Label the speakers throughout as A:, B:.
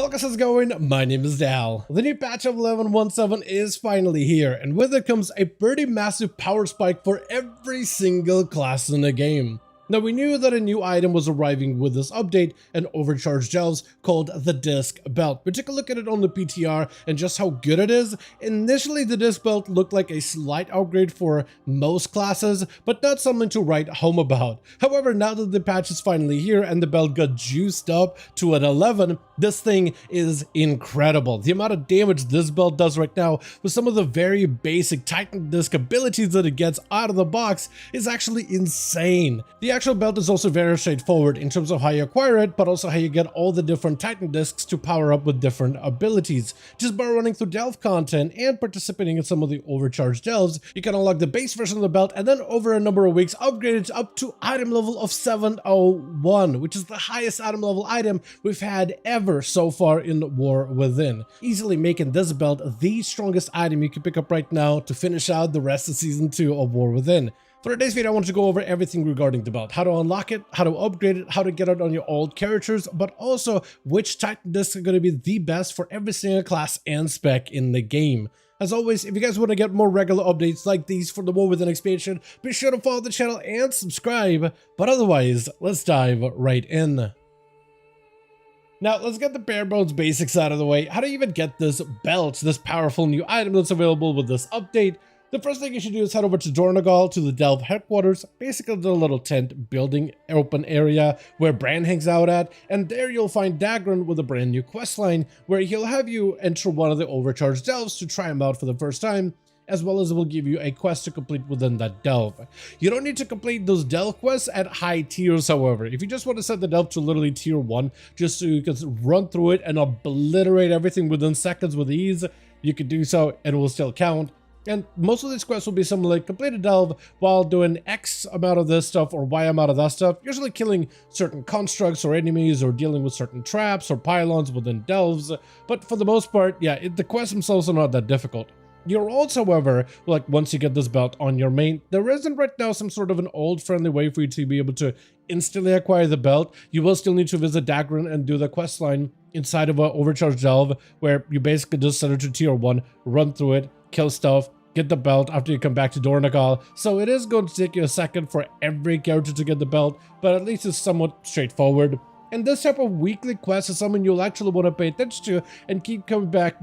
A: Hello guys, how's it going? My name is Dal. The new patch of 11.17 is finally here, and with it comes a pretty massive power spike for every single class in the game. Now, we knew that a new item was arriving with this update, an overcharged delves called the Disc Belt. But take a look at it on the PTR and just how good it is. Initially, the Disc Belt looked like a slight upgrade for most classes, but not something to write home about. However, now that the patch is finally here and the belt got juiced up to an 11, this thing is incredible. The amount of damage this belt does right now with some of the very basic Titan Disc abilities that it gets out of the box is actually insane. The actual belt is also very straightforward in terms of how you acquire it, but also how you get all the different Titan Discs to power up with different abilities. Just by running through delve content and participating in some of the overcharged delves, you can unlock the base version of the belt and then over a number of weeks upgrade it up to item level of 701, which is the highest item level item we've had ever so far in War Within, easily making this belt the strongest item you can pick up right now to finish out the rest of Season 2 of War Within. For today's video, I want to go over everything regarding the belt, how to unlock it, how to upgrade it, how to get it on your old characters, but also which Titan discs are going to be the best for every single class and spec in the game. As always, if you guys want to get more regular updates like these for the War Within expansion, be sure to follow the channel and subscribe, but otherwise, let's dive right in. Now, let's get the bare bones basics out of the way. How do you even get this belt, this powerful new item that's available with this update? The first thing you should do is head over to Dornagal to the Delve headquarters, basically the little tent building open area where Bran hangs out at, and there you'll find Dalaran with a brand new questline where he'll have you enter one of the overcharged delves to try him out for the first time, as well as it will give you a quest to complete within that delve. You don't need to complete those delve quests at high tiers, however. If you just want to set the delve to literally tier 1, just so you can run through it and obliterate everything within seconds with ease, you can do so and it will still count. And most of these quests will be something like complete a delve while doing X amount of this stuff or Y amount of that stuff, usually killing certain constructs or enemies or dealing with certain traps or pylons within delves. But for the most part, yeah, the quests themselves are not that difficult. Your olds, however, like once you get this belt on your main, there isn't right now some sort of an old friendly way for you to be able to instantly acquire the belt. You will still need to visit Dalaran and do the quest line inside of an overcharged delve where you basically just set it to tier 1, run through it, kill stuff, get the belt after you come back to Dornagal. So it is going to take you a second for every character to get the belt, but at least it's somewhat straightforward. And this type of weekly quest is something you'll actually want to pay attention to and keep coming back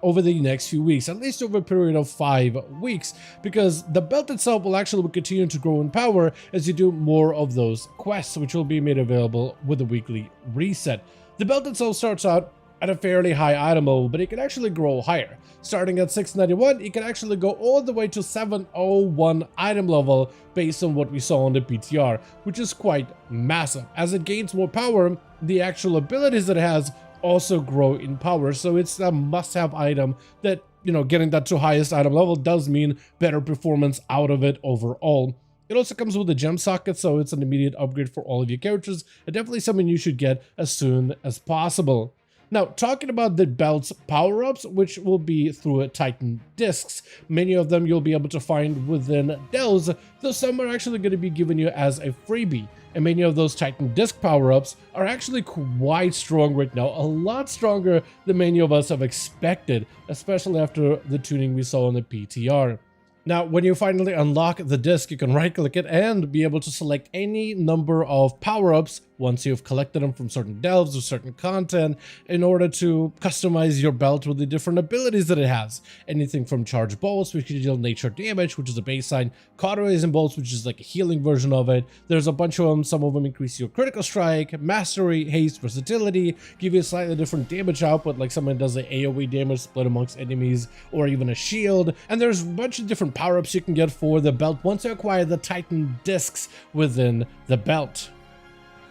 A: over the next few weeks, at least over a period of 5 weeks, because the belt itself will actually continue to grow in power as you do more of those quests, which will be made available with the weekly reset. The belt itself starts out at a fairly high item level, but it can actually grow higher. Starting at 691, it can actually go all the way to 701 item level based on what we saw on the PTR, which is quite massive. As it gains more power, the actual abilities it has also grow in power, so it's a must-have item that, you know, getting that to highest item level does mean better performance out of it overall. It also comes with a gem socket, so it's an immediate upgrade for all of your characters, and definitely something you should get as soon as possible. Now, talking about the belt's power-ups, which will be through Titan Discs, many of them you'll be able to find within delves, though some are actually going to be given you as a freebie. And many of those Titan Disc power-ups are actually quite strong right now, a lot stronger than many of us have expected, especially after the tuning we saw in the PTR. Now, when you finally unlock the disc, you can right-click it and be able to select any number of power-ups once you've collected them from certain delves or certain content in order to customize your belt with the different abilities that it has. Anything from charge bolts, which can deal nature damage, which is a baseline, cauterizing bolts, which is like a healing version of it. There's a bunch of them. Some of them increase your critical strike, mastery, haste, versatility, give you a slightly different damage output, like someone does an AoE damage split amongst enemies, or even a shield. And there's a bunch of different power-ups you can get for the belt once you acquire the Titan Discs within the belt.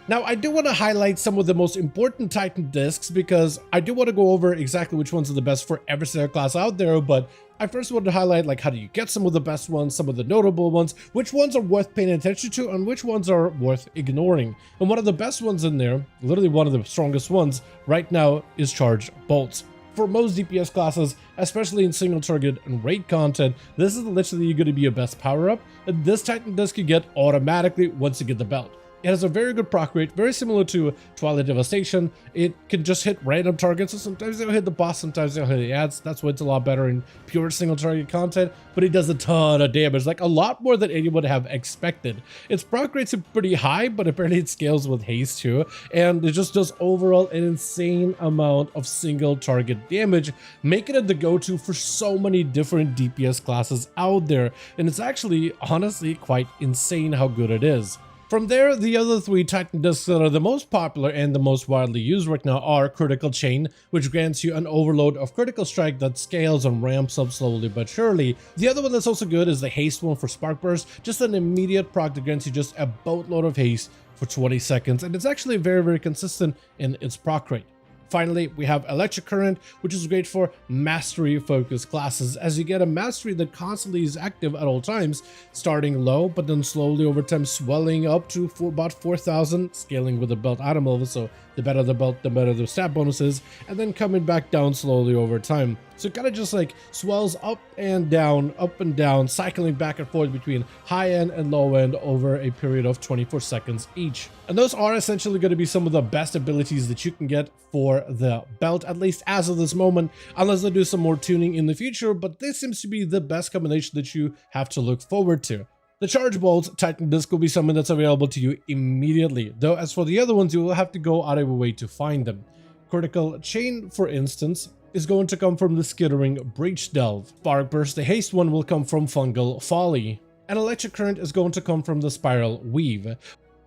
A: Now, I do want to highlight some of the most important Titan Discs because I do want to go over exactly which ones are the best for every single class out there, but I first want to highlight like how do you get some of the best ones, some of the notable ones, which ones are worth paying attention to and which ones are worth ignoring. And one of the best ones in there, literally one of the strongest ones right now, is charge bolts. For most DPS classes, especially in single target and raid content, this is literally going to be your best power up, and this Titan Disc you get automatically once you get the belt. It has a very good proc rate, very similar to Twilight Devastation. It can just hit random targets, so sometimes they'll hit the boss, sometimes they'll hit the ads. That's why it's a lot better in pure single target content, but it does a ton of damage, like a lot more than anyone would have expected. Its proc rates are pretty high, but apparently it scales with haste too, and it just does overall an insane amount of single target damage, making it the go-to for so many different DPS classes out there, and it's actually honestly quite insane how good it is. From there, the other three Titan discs that are the most popular and the most widely used right now are Critical Chain, which grants you an overload of critical strike that scales and ramps up slowly but surely. The other one that's also good is the Haste one for Spark Burst, just an immediate proc that grants you just a boatload of haste for 20 seconds, and it's actually very consistent in its proc rate. Finally, we have Electric Current, which is great for mastery-focused classes, as you get a mastery that constantly is active at all times, starting low, but then slowly over time swelling up to about 4,000, scaling with the belt item level, so the better the belt, the better the stat bonuses, and then coming back down slowly over time. So it kind of just like swells up and down, cycling back and forth between high end and low end over a period of 24 seconds each. And those are essentially going to be some of the best abilities that you can get for the belt, at least as of this moment, unless they do some more tuning in the future, but this seems to be the best combination that you have to look forward to. The Charge Bolts Titan Disc will be something that's available to you immediately, though as for the other ones, you will have to go out of your way to find them. Critical Chain, for instance, is going to come from the Skittering Breach Delve. Spark Burst, the Haste one, will come from Fungal Folly. And Electric Current is going to come from the Spiral Weave.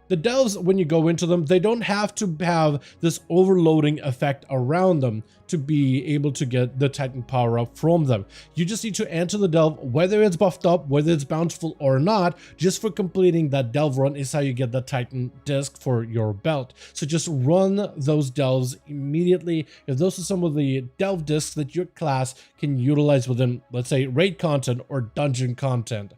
A: The delves, when you go into them, they don't have to have this overloading effect around them to be able to get the Titan power up from them. You just need to enter the delve, whether it's buffed up, whether it's bountiful or not. Just for completing that delve run is how you get the Titan disc for your belt. So just run those delves immediately. If those are some of the delve discs that your class can utilize within, let's say, raid content or dungeon content.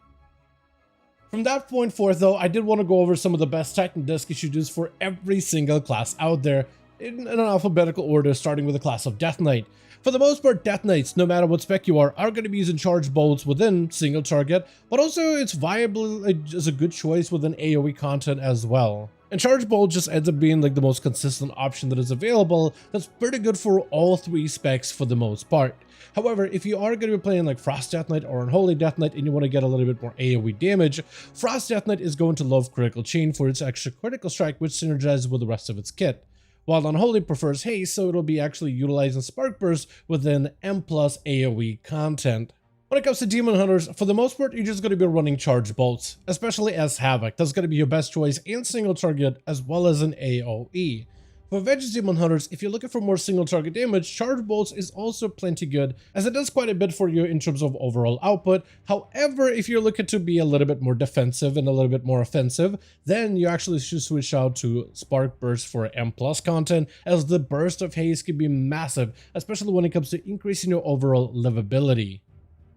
A: From that point forth, though, I did want to go over some of the best Titan disc you should use for every single class out there in an alphabetical order, starting with the class of Death Knight. For the most part, Death Knights, no matter what spec you are going to be using charge bolts within single target, but also it's viable as a good choice within AoE content as well. And Charge Bolt just ends up being like the most consistent option that is available. That's pretty good for all three specs for the most part. However, if you are going to be playing like Frost Death Knight or Unholy Death Knight and you want to get a little bit more AoE damage, Frost Death Knight is going to love Critical Chain for its extra critical strike, which synergizes with the rest of its kit. While Unholy prefers Haste, so it'll be actually utilizing Spark Burst within M+ AoE content. When it comes to Demon Hunters, for the most part, you're just going to be running Charge Bolts, especially as Havoc. That's going to be your best choice in single target as well as in AoE. For Vengeance Demon Hunters, if you're looking for more single target damage, Charge Bolts is also plenty good, as it does quite a bit for you in terms of overall output. However, if you're looking to be a little bit more defensive and a little bit more offensive, then you actually should switch out to Spark Burst for M+ content, as the burst of haste can be massive, especially when it comes to increasing your overall livability.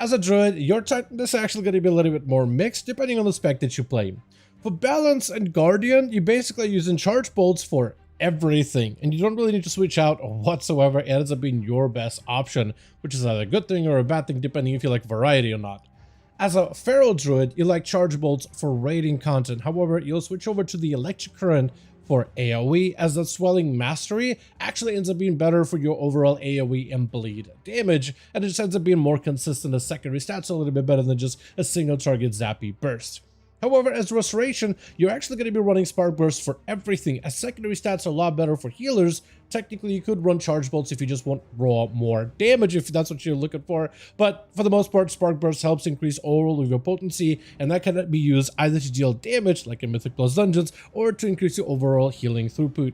A: As a druid, your Titan is actually going to be a little bit more mixed depending on the spec that you play. For Balance and Guardian, you're basically using Charge Bolts for everything, and you don't really need to switch out whatsoever. It ends up being your best option, which is either a good thing or a bad thing depending if you like variety or not. As a Feral Druid, you like Charge Bolts for raiding content. However, you'll switch over to the Electric Current for AoE, as the Swelling Mastery actually ends up being better for your overall AoE and bleed damage, and it just ends up being more consistent as secondary stats, a little bit better than just a single target zappy burst. However, as Restoration, you're actually going to be running Spark Burst for everything, as secondary stats are a lot better for healers. Technically, you could run Charge Bolts if you just want raw more damage, if that's what you're looking for, but for the most part, Spark Burst helps increase overall of your potency, and that can be used either to deal damage, like in Mythic Plus Dungeons, or to increase your overall healing throughput.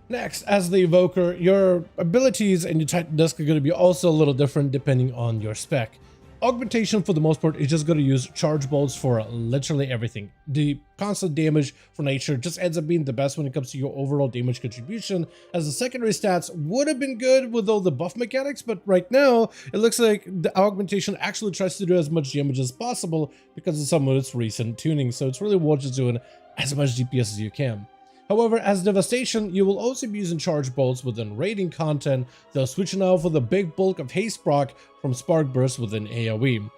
A: Next, as the Evoker, your abilities and your Titan Disc are going to be also a little different depending on your spec. Augmentation, for the most part, is just going to use Charge Bolts for literally everything. The constant damage for nature just ends up being the best when it comes to your overall damage contribution, as the secondary stats would have been good with all the buff mechanics, but right now, it looks like the augmentation actually tries to do as much damage as possible because of some of its recent tuning, so it's really worth just doing as much DPS as you can. However, as Devastation, you will also be using Charge Bolts within raiding content, though switching out for the big bulk of Haste proc from Spark Burst within AoE.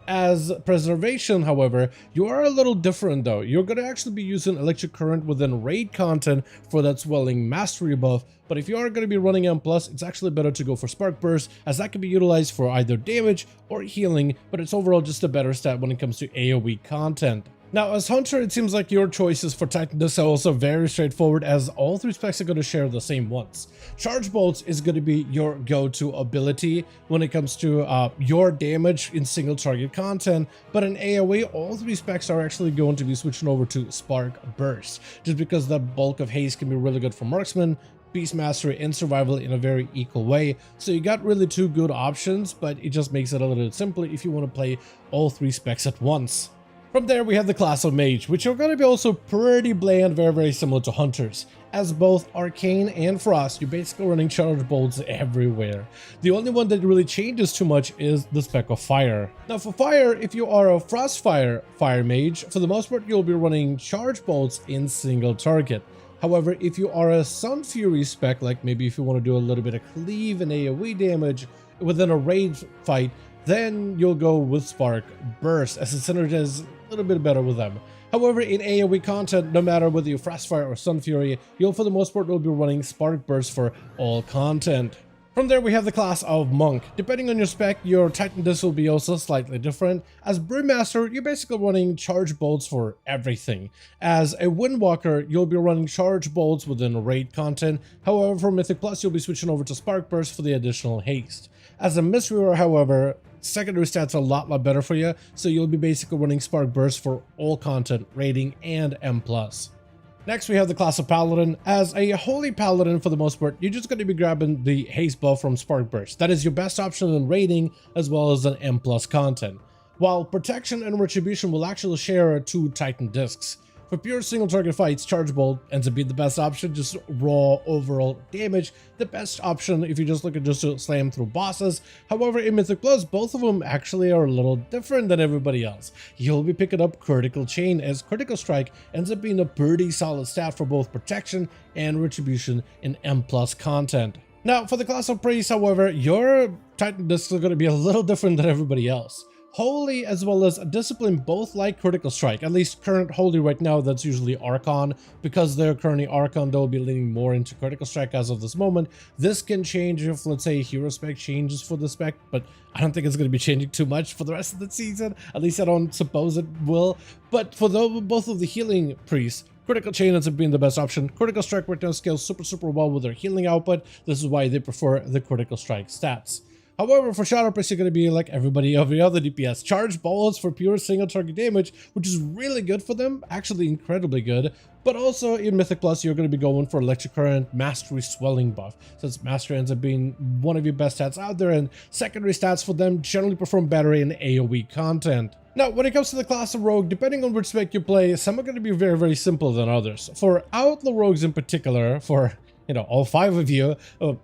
A: As preservation, however, you are a little different though. You're going to actually be using electric current within raid content for that swelling mastery buff, but if you are going to be running M+, it's actually better to go for spark burst, as that can be utilized for either damage or healing, but it's overall just a better stat when it comes to AoE content. Now, as Hunter, it seems like your choices for Titan Discs are also very straightforward, as all three specs are going to share the same ones. Charge Bolts is going to be your go-to ability when it comes to your damage in single target content, but in AoE, all three specs are actually going to be switching over to Spark Burst, just because the bulk of haste can be really good for marksman, beast mastery, and survival in a very equal way. So you got really two good options, but it just makes it a little bit simpler if you want to play all three specs at once. From there, we have the class of Mage, which are going to be also pretty bland, very similar to Hunters. As both Arcane and Frost, you're basically running Charge Bolts everywhere. The only one that really changes too much is the spec of Fire. Now for Fire, if you are a Frostfire Fire Mage, for the most part you'll be running Charge Bolts in single target. However, if you are a Sun Fury spec, like maybe if you want to do a little bit of cleave and AoE damage within a raid fight, then you'll go with Spark Burst, as it synergizes a little bit better with them. However, in AoE content, no matter whether you're Frostfire or Sun Fury, you'll for the most part will be running Spark Burst for all content. From there, we have the class of Monk. Depending on your spec, your Titan Disc will be also slightly different. As Brewmaster, you're basically running Charge Bolts for everything. As a Windwalker, you'll be running Charge Bolts within raid content. However, for Mythic Plus, you'll be switching over to Spark Burst for the additional haste. As a Mistweaver, however, secondary stats are a lot better for you, so you'll be basically running Spark Burst for all content, raiding, and M+. Next, we have the class of Paladin. As a Holy Paladin, for the most part, you're just going to be grabbing the haste buff from Spark Burst. That is your best option in raiding, as well as an M+ content. While Protection and Retribution will actually share two Titan Discs. For pure single target fights, Charge Bolt ends up being the best option, just raw overall damage, the best option if you're just looking just to slam through bosses. However, in Mythic Plus, both of them actually are a little different than everybody else. You'll be picking up Critical Chain, as Critical Strike ends up being a pretty solid stat for both Protection and Retribution in M+ content. Now, for the class of Priest, however, your Titan Discs are going to be a little different than everybody else. Holy as well as Discipline both like Critical Strike, at least current Holy right now, that's usually Archon. Because they're currently Archon, they'll be leaning more into Critical Strike as of this moment. This can change if, let's say, Hero Spec changes for the spec, but I don't think it's going to be changing too much for the rest of the season. At least I don't suppose it will. But for both of the healing priests, Critical Chain ends up being the best option. Critical Strike right now scales super well with their healing output. This is why they prefer the Critical Strike stats. However, for Shadow Priest, you're going to be like every other DPS. Charge Bolts for pure single target damage, which is really good for them, actually incredibly good. But also in Mythic Plus, you're going to be going for Electric Current, Mastery Swelling buff, since Mastery ends up being one of your best stats out there, and secondary stats for them generally perform better in AoE content. Now, when it comes to the class of Rogue, depending on which spec you play, some are going to be very simple than others. For Outlaw Rogues in particular, for all 5 of you,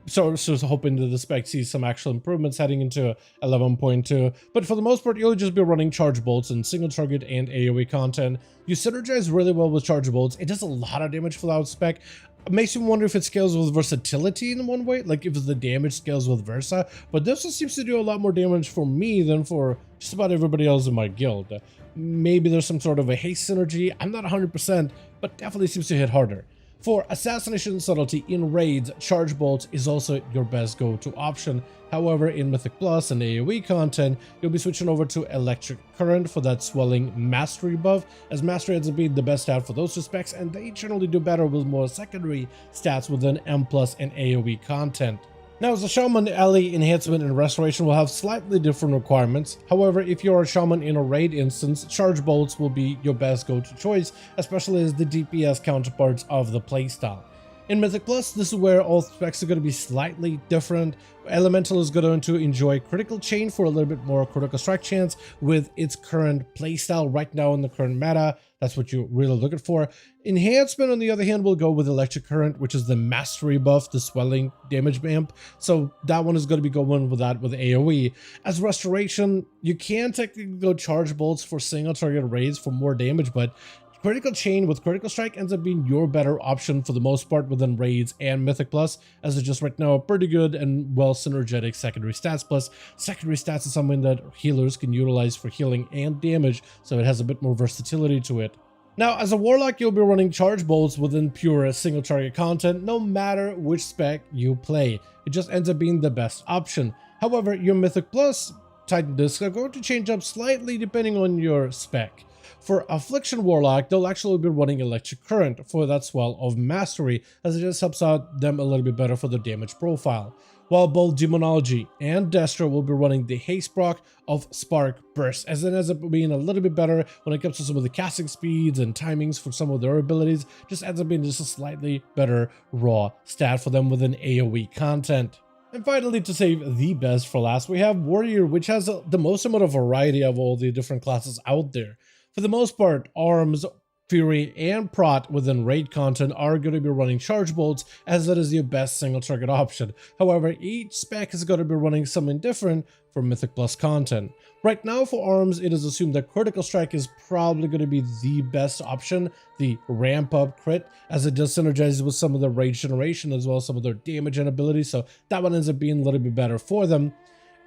A: so hoping that the spec sees some actual improvements heading into 11.2. But for the most part, you'll just be running Charge Bolts in single target and AoE content. You synergize really well with Charge Bolts. It does a lot of damage without spec. It makes you wonder if it scales with versatility in one way, like if the damage scales with Versa. But this one seems to do a lot more damage for me than for just about everybody else in my guild. Maybe there's some sort of a haste synergy. I'm not 100%, but definitely seems to hit harder. For Assassination Subtlety in raids, Charge Bolt is also your best go-to option. However, in Mythic Plus and AoE content, you'll be switching over to Electric Current for that swelling Mastery buff, as Mastery ends up being the best stat for those two specs, and they generally do better with more secondary stats within M+ and AoE content. Now, as a Shaman, Ally, Enhancement, and Restoration will have slightly different requirements. However, if you're a Shaman in a raid instance, Charge Bolts will be your best go-to choice, especially as the DPS counterparts of the playstyle. In Mythic Plus, this is where all specs are going to be slightly different. Elemental is going to enjoy Critical Chain for a little bit more critical strike chance with its current playstyle right now in the current meta. That's what you're really looking for. Enhancement, on the other hand, will go with Electric Current, which is the Mastery buff, the swelling damage amp. So that one is going to be going with that with AoE. As Restoration, you can technically go Charge Bolts for single target raids for more damage, but Critical Chain with Critical Strike ends up being your better option for the most part within Raids and Mythic Plus, as it's just right now a pretty good and well synergetic secondary stats. Plus, secondary stats is something that healers can utilize for healing and damage, so it has a bit more versatility to it. Now, as a Warlock, you'll be running Charge Bolts within pure single target content, no matter which spec you play. It just ends up being the best option. However, your Mythic Plus Titan Discs are going to change up slightly depending on your spec. For Affliction Warlock, they'll actually be running Electric Current for that swell of Mastery, as it just helps out them a little bit better for the damage profile. While both Demonology and Destro will be running the Haste proc of Spark Burst, as it ends up being a little bit better when it comes to some of the casting speeds and timings for some of their abilities. Just ends up being just a slightly better raw stat for them within AoE content. And finally, to save the best for last, we have Warrior, which has the most amount of variety of all the different classes out there. For the most part, Arms, Fury, and Prot within raid content are going to be running Charge Bolts, as that is your best single target option. However, each spec is going to be running something different for Mythic Plus content. Right now for Arms, it is assumed that Critical Strike is probably going to be the best option, the ramp up crit, as it does synergize with some of the rage generation as well as some of their damage and abilities, so that one ends up being a little bit better for them.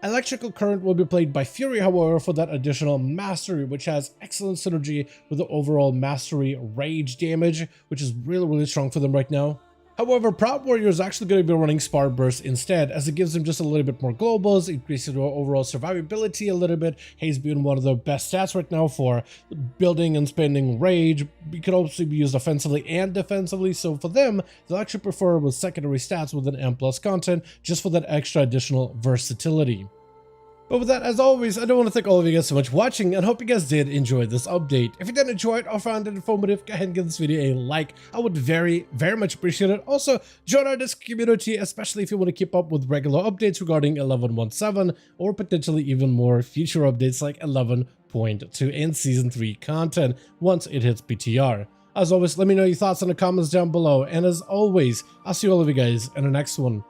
A: Electrical Current will be played by Fury, however, for that additional Mastery, which has excellent synergy with the overall Mastery rage damage, which is really strong for them right now. However, Proud Warrior is actually going to be running Spark Burst instead, as it gives them just a little bit more globals, increases their overall survivability a little bit. Haze being one of the best stats right now for building and spending rage. It could also be used offensively and defensively, so for them, they'll actually prefer with secondary stats within M+ content, just for that extra additional versatility. But with that, as always, I do want to thank all of you guys so much for watching, and hope you guys did enjoy this update. If you did enjoy it or found it informative, go ahead and give this video a like. I would very much appreciate it. Also, join our Discord community, especially if you want to keep up with regular updates regarding 11.17, or potentially even more future updates like 11.2 and Season 3 content once it hits BTR. As always, let me know your thoughts in the comments down below, and as always, I'll see all of you guys in the next one.